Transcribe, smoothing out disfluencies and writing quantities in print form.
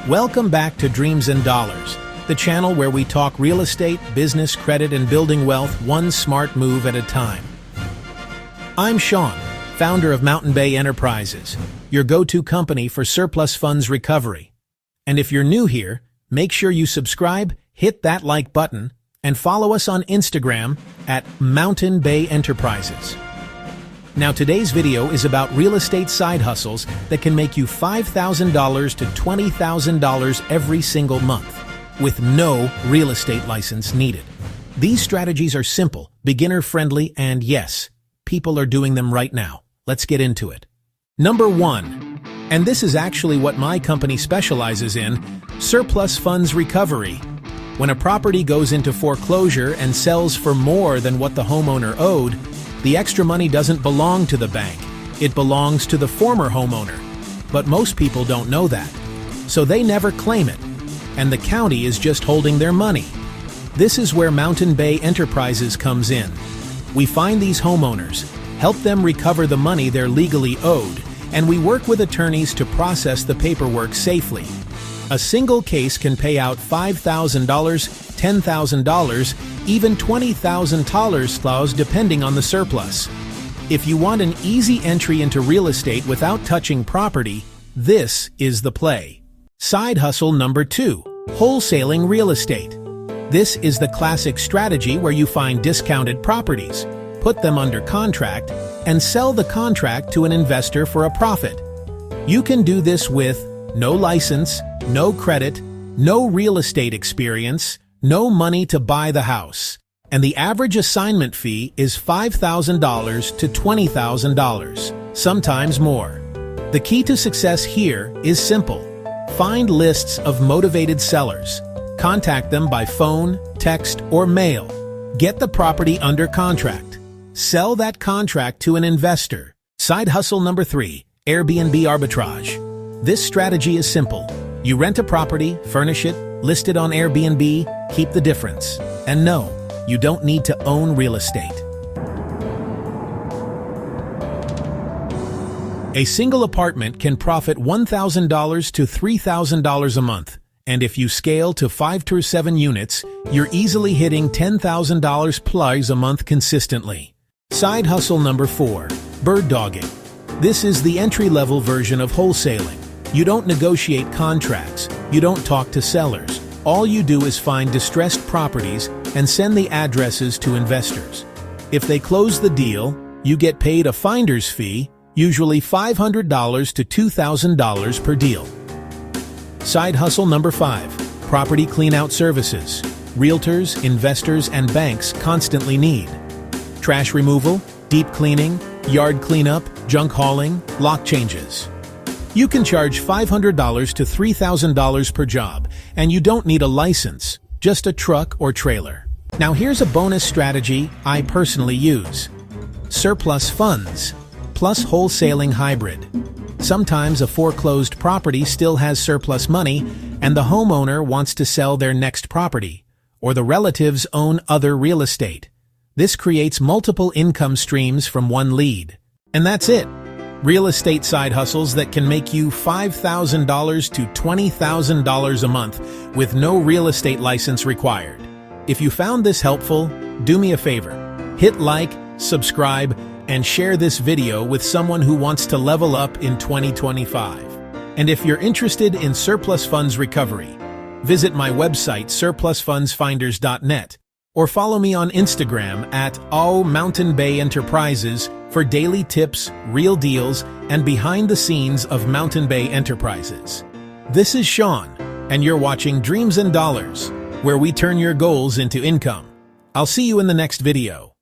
Welcome back to Dreams and Dollars, the channel where we talk real estate, business, credit, and building wealth one smart move at a time. I'm Sean, founder of Mountain Bay Enterprises, your go-to company for surplus funds recovery. And if you're new here, make sure you subscribe, hit that like button, and follow us on Instagram at Mountain Bay Enterprises. Now today's video is about real estate side hustles that can make you $5,000 to $20,000 every single month, with no real estate license needed. These strategies are simple, beginner-friendly, and yes, people are doing them right now. Let's get into it. Number 1, and this is actually what my company specializes in, surplus funds recovery. When a property goes into foreclosure and sells for more than what the homeowner owed, the extra money doesn't belong to the bank. It belongs to the former homeowner. But most people don't know that. So they never claim it. And the county is just holding their money. This is where Mountain Bay Enterprises comes in. We find these homeowners, help them recover the money they're legally owed, and we work with attorneys to process the paperwork safely. A single case can pay out $5,000, $10,000, even $20,000 depending on the surplus. If you want an easy entry into real estate without touching property, this is the play. Side hustle number 2, wholesaling real estate. This is the classic strategy where you find discounted properties, put them under contract, and sell the contract to an investor for a profit. You can do this with no license, no credit, no real estate experience, no money to buy the house, and the average assignment fee is $5,000 to $20,000, sometimes more. The key to success here is simple. Find lists of motivated sellers. Contact them by phone, text, or mail. Get the property under contract. Sell that contract to an investor. Side hustle number 3, Airbnb arbitrage. This strategy is simple. You rent a property, furnish it, list it on Airbnb, keep the difference. And no, you don't need to own real estate. A single apartment can profit $1,000 to $3,000 a month. And if you scale to 5 to 7 units, you're easily hitting $10,000 plus a month consistently. Side hustle number 4, bird dogging. This is the entry-level version of wholesaling. You don't negotiate contracts. You don't talk to sellers. All you do is find distressed properties and send the addresses to investors. If they close the deal, you get paid a finder's fee, usually $500 to $2,000 per deal. Side hustle number 5, property cleanout services. Realtors, investors, and banks constantly need trash removal, deep cleaning, yard cleanup, junk hauling, lock changes. You can charge $500 to $3,000 per job, and you don't need a license, just a truck or trailer. Now here's a bonus strategy I personally use. Surplus funds, plus wholesaling hybrid. Sometimes a foreclosed property still has surplus money, and the homeowner wants to sell their next property, or the relatives own other real estate. This creates multiple income streams from one lead. And that's it. Real estate side hustles that can make you $5,000 to $20,000 a month with no real estate license required. If you found this helpful, do me a favor. Hit like, subscribe, and share this video with someone who wants to level up in 2025. And if you're interested in surplus funds recovery, visit my website surplusfundsfinders.net or follow me on Instagram at Mountain Bay Enterprises for daily tips, real deals, and behind the scenes of Mountain Bay Enterprises. This is Sean, and you're watching Dreams and Dollars, where we turn your goals into income. I'll see you in the next video.